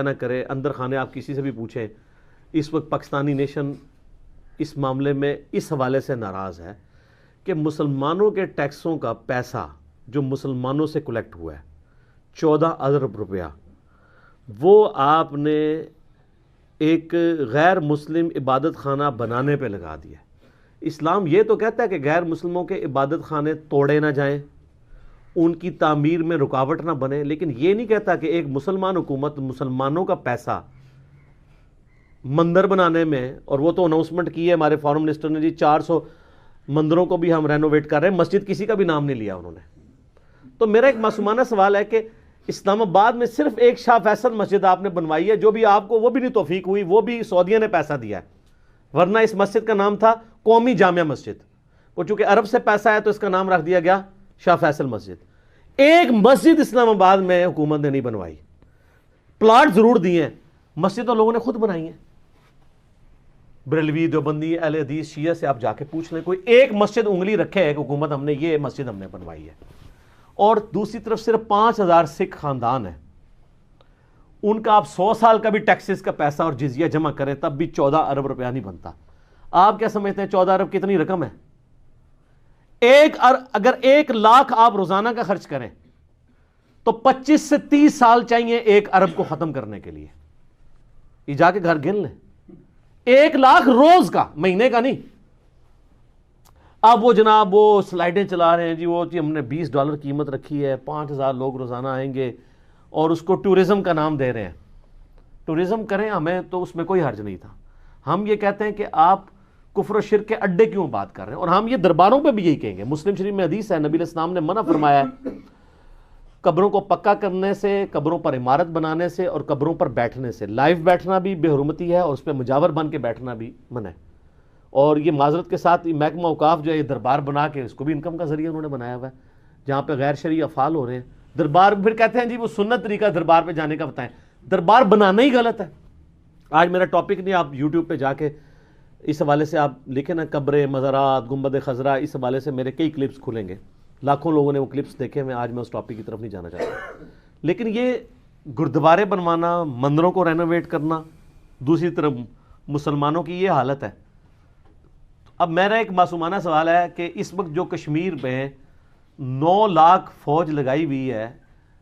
نہ کرے. اندر خانے آپ کسی سے بھی پوچھیں, اس وقت پاکستانی نیشن اس معاملے میں اس حوالے سے ناراض ہے کہ مسلمانوں کے ٹیکسوں کا پیسہ جو مسلمانوں سے کلیکٹ ہوا ہے 14 ارب روپیہ, وہ آپ نے ایک غیر مسلم عبادت خانہ بنانے پہ لگا دیا. اسلام یہ تو کہتا ہے کہ غیر مسلموں کے عبادت خانے توڑے نہ جائیں, ان کی تعمیر میں رکاوٹ نہ بنے, لیکن یہ نہیں کہتا کہ ایک مسلمان حکومت مسلمانوں کا پیسہ مندر بنانے میں, اور وہ تو اناؤنسمنٹ کی ہے ہمارے فارم منسٹر نے جی 400 مندروں کو بھی ہم رینوویٹ کر رہے ہیں, مسجد کسی کا بھی نام نہیں لیا انہوں نے. تو میرا ایک معصومانہ سوال ہے کہ اسلام آباد میں صرف ایک شاہ فیصل مسجد آپ نے بنوائی ہے, جو بھی آپ کو وہ بھی نہیں توفیق ہوئی, وہ بھی سعودیہ نے پیسہ دیا ہے, ورنہ اس مسجد کا نام تھا قومی جامعہ مسجد. وہ چونکہ عرب سے پیسہ ہے تو اس کا نام رکھ دیا گیا شاہ فیصل مسجد. ایک مسجد اسلام آباد میں حکومت نے نہیں بنوائی. پلاٹ ضرور دیے ہیں, مسجد تو لوگوں نے خود بنائی ہیں. بریلوی, دیوبندی, اہل حدیث, شیعہ سے آپ جا کے پوچھ لیں, کوئی ایک مسجد انگلی رکھے ہے کہ حکومت ہم نے یہ مسجد ہم نے بنوائی ہے. اور دوسری طرف صرف 5000 سکھ خاندان ہیں, ان کا آپ 100 سال کا بھی ٹیکسز کا پیسہ اور جزیہ جمع کریں تب بھی 14 ارب روپیہ نہیں بنتا. آپ کیا سمجھتے ہیں 14 ارب کتنی رقم ہے؟ اگر 1 لاکھ آپ روزانہ کا خرچ کریں تو 25 سے 30 سال چاہیے 1 ارب کو ختم کرنے کے لیے. یہ جا کے گھر گن لیں, 1 لاکھ روز کا, مہینے کا نہیں. اب وہ جناب وہ سلائڈیں چلا رہے ہیں جی, وہ جی ہم نے $20 قیمت رکھی ہے, 5000 لوگ روزانہ آئیں گے, اور اس کو ٹورزم کا نام دے رہے ہیں. ٹورزم کریں, ہمیں تو اس میں کوئی حرج نہیں تھا. ہم یہ کہتے ہیں کہ آپ کفر و شرک کے اڈے کیوں بات کر رہے ہیں, اور ہم یہ درباروں پہ بھی یہی کہیں گے. مسلم شریف میں حدیث ہے, نبی علیہ السلام نے منع فرمایا ہے قبروں کو پکا کرنے سے, قبروں پر عمارت بنانے سے, اور قبروں پر بیٹھنے سے. لائیو بیٹھنا بھی بے حرمتی ہے, اور اس پہ مجاور بن کے بیٹھنا بھی منع ہے. اور یہ معذرت کے ساتھ محکمہ اوقاف جو ہے یہ دربار بنا کے اس کو بھی انکم کا ذریعہ انہوں نے بنایا ہوا ہے, جہاں پہ غیر شرعی افعال ہو رہے ہیں. دربار پھر کہتے ہیں جی وہ سنت طریقہ دربار پہ جانے کا بتائیں. دربار بنانا ہی غلط ہے. آج میرا ٹاپک نہیں, آپ یوٹیوب پہ جا کے اس حوالے سے آپ لکھیں نا, قبریں, مزارات, گنبد خضرا, اس حوالے سے میرے کئی کلپس کھلیں گے, لاکھوں لوگوں نے وہ کلپس دیکھے ہوئے. آج میں اس ٹاپک کی طرف نہیں جانا چاہتا. لیکن یہ گردوارے بنوانا, مندروں کو رینوویٹ کرنا, دوسری طرف مسلمانوں کی یہ حالت ہے. اب میرا ایک معصومانہ سوال ہے کہ اس وقت جو کشمیر میں 9 لاکھ فوج لگائی ہوئی ہے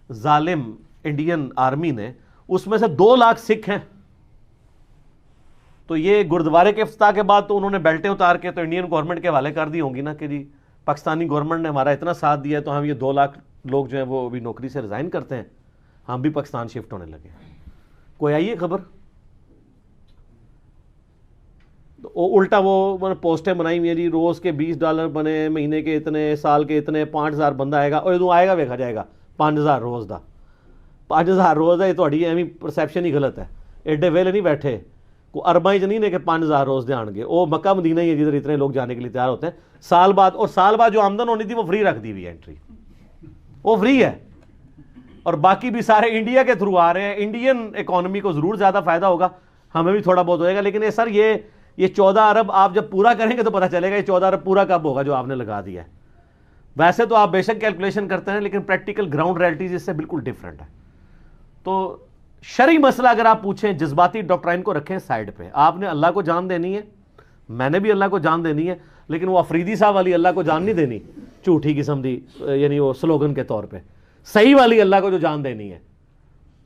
ظالم انڈین آرمی نے, اس میں سے 2 لاکھ سکھ ہیں. تو یہ گردوارے کے افتتاح کے بعد تو انہوں نے بیلٹیں اتار کے تو انڈین گورنمنٹ کے حوالے کر دی ہوں گی نا کہ جی پاکستانی گورنمنٹ نے ہمارا اتنا ساتھ دیا ہے تو ہم یہ 2 لاکھ لوگ جو ہیں وہ ابھی نوکری سے ریزائن کرتے ہیں, ہم بھی پاکستان شفٹ ہونے لگے. کوئی آئیے خبر. الٹا وہ پوسٹیں بنائی ہوئی ہیں جی, روز کے $20 بنے, مہینے کے اتنے, سال کے اتنے, 5000 بندہ آئے گا, اور ادو آئے گا ویکھا جائے گا 5000 روز دا. 5000 روز ہے, یہ تھوڑی ایویں پرسیپشن ہی غلط ہے. ایڈے ویلے نہیں بیٹھے, کو ارباں ہی نہیں نے کہ 5000 روز دے آن گے. وہ مکہ مدینہ ہی ہے جدھر اتنے لوگ جانے کے لیے تیار ہوتے ہیں سال بعد, اور سال بعد جو آمدن ہونی تھی وہ فری رکھ دی ہوئی ہے, انٹری وہ فری ہے, اور باقی بھی سارے انڈیا کے تھرو آ رہے ہیں. انڈین اکانومی کو ضرور زیادہ فائدہ ہوگا, ہمیں بھی تھوڑا بہت ہوئے گا, لیکن سر یہ 14 ارب آپ جب پورا کریں گے تو پتہ چلے گا یہ 14 ارب پورا کب ہوگا جو آپ نے لگا دیا ہے. ویسے تو آپ بے شک کیلکولیشن کرتے ہیں, لیکن پریکٹیکل گراؤنڈ ریئلٹیز اس سے بالکل ڈیفرنٹ ہے. تو شرعی مسئلہ اگر آپ پوچھیں, جذباتی ڈاکٹرائن کو رکھیں سائڈ پہ. آپ نے اللہ کو جان دینی ہے, میں نے بھی اللہ کو جان دینی ہے, لیکن وہ افریدی صاحب والی اللہ کو جان نہیں دینی, جھوٹی قسم دی, یعنی وہ سلوگن کے طور پہ. صحیح والی اللہ کو جو جان دینی ہے,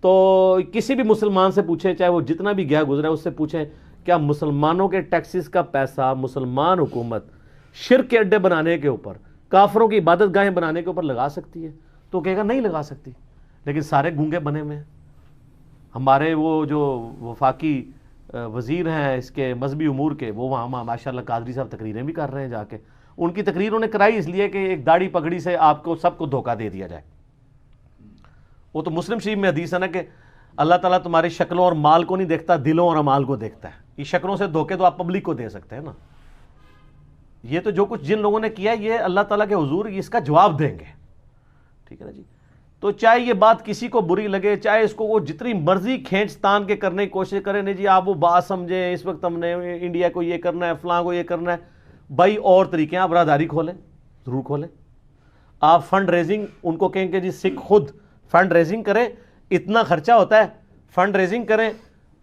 تو کسی بھی مسلمان سے پوچھیں, چاہے وہ جتنا بھی گیا گزرا ہے, اس سے پوچھیں کیا مسلمانوں کے ٹیکسز کا پیسہ مسلمان حکومت شرک کے اڈے بنانے کے اوپر, کافروں کی عبادت گاہیں بنانے کے اوپر لگا سکتی ہے؟ تو کہے گا نہیں لگا سکتی. لیکن سارے گونگے بنے ہوئے ہیں. ہمارے وہ جو وفاقی وزیر ہیں اس کے مذہبی امور کے, وہ وہاں ماشاءاللہ قادری صاحب تقریریں بھی کر رہے ہیں جا کے. ان کی تقریروں نے کرائی اس لیے کہ ایک داڑھی پگڑی سے آپ کو سب کو دھوکہ دے دیا جائے. وہ تو مسلم شریف میں حدیث ہے نا کہ اللہ تعالیٰ تمہاری شکلوں اور مال کو نہیں دیکھتا, دلوں اور اعمال کو دیکھتا ہے. یہ شکلوں سے دھوکے تو آپ پبلک کو دے سکتے ہیں نا. یہ تو جو کچھ جن لوگوں نے کیا یہ اللہ تعالیٰ کے حضور اس کا جواب دیں گے, ٹھیک ہے نا جی. تو چاہے یہ بات کسی کو بری لگے, چاہے اس کو وہ جتنی مرضی کھینچ تان کے کرنے کی کوشش کریں, نہیں جی آپ وہ بات سمجھیں, اس وقت ہم نے انڈیا کو یہ کرنا ہے, فلاں کو یہ کرنا ہے. بھائی اور طریقے ہیں, آپ برادری کھولیں, ضرور کھولیں. آپ فنڈ ریزنگ ان کو کہیں کہ جی سکھ خود فنڈ ریزنگ کریں, اتنا خرچہ ہوتا ہے, فنڈ ریزنگ کریں،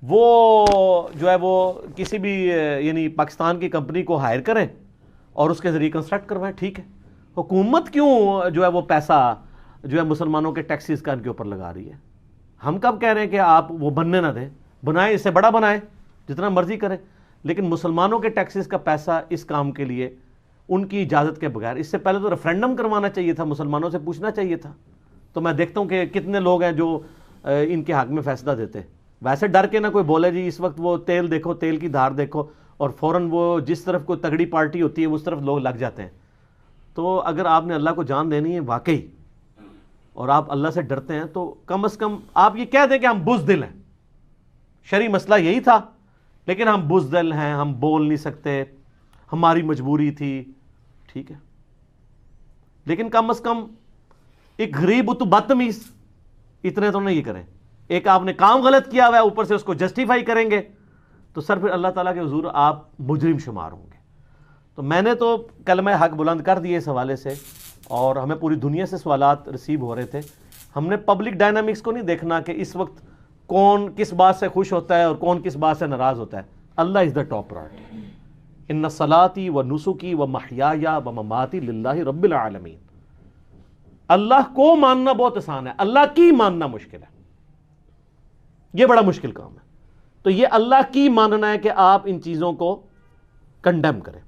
وہ جو ہے وہ کسی بھی یعنی پاکستان کی کمپنی کو ہائر کریں اور اس کے ذریعے کنسٹرکٹ کروائیں، ٹھیک ہے۔ حکومت کیوں جو ہے وہ پیسہ جو ہے مسلمانوں کے ٹیکسیز کا ان کے اوپر لگا رہی ہے؟ ہم کب کہہ رہے ہیں کہ آپ وہ بننے نہ دیں، بنائیں، اس سے بڑا بنائیں، جتنا مرضی کریں، لیکن مسلمانوں کے ٹیکسیز کا پیسہ اس کام کے لیے ان کی اجازت کے بغیر، اس سے پہلے تو ریفرینڈم کروانا چاہیے تھا، مسلمانوں سے پوچھنا چاہیے تھا۔ تو میں دیکھتا ہوں کہ کتنے لوگ ہیں جو ان کے حق میں فیصلہ دیتے، ویسے ڈر کے نہ کوئی بولے جی اس وقت وہ تیل دیکھو، تیل کی دھار دیکھو، اور فوراً وہ جس طرف کوئی تگڑی پارٹی ہوتی ہے اس طرف لوگ لگ جاتے ہیں۔ تو اگر آپ نے اللہ کو جان دینی ہے واقعی، اور آپ اللہ سے ڈرتے ہیں، تو کم از کم آپ یہ کہہ دیں کہ ہم بزدل ہیں۔ شرعی مسئلہ یہی تھا، لیکن ہم بزدل ہیں، ہم بول نہیں سکتے، ہماری مجبوری تھی، ٹھیک ہے، لیکن کم از کم ایک غریب تو بدتمیز اتنے تو نہیں کریں۔ ایک آپ نے کام غلط کیا ہوا ہے، اوپر سے اس کو جسٹیفائی کریں گے تو سر پھر اللہ تعالیٰ کے حضور آپ مجرم شمار ہوں گے۔ تو میں نے تو کلمہ حق بلند کر دیے اس حوالے سے، اور ہمیں پوری دنیا سے سوالات ریسیو ہو رہے تھے۔ ہم نے پبلک ڈائنامکس کو نہیں دیکھنا کہ اس وقت کون کس بات سے خوش ہوتا ہے اور کون کس بات سے ناراض ہوتا ہے۔ اللہ از دا ٹاپ پرائورٹی۔ ان صلاتی و نسکی و محیایا و مماتی للہ رب العالمین۔ اللہ کو ماننا بہت آسان ہے، اللہ کی ماننا مشکل ہے، یہ بڑا مشکل کام ہے۔ تو یہ اللہ کی ماننا ہے کہ آپ ان چیزوں کو کنڈیم کریں۔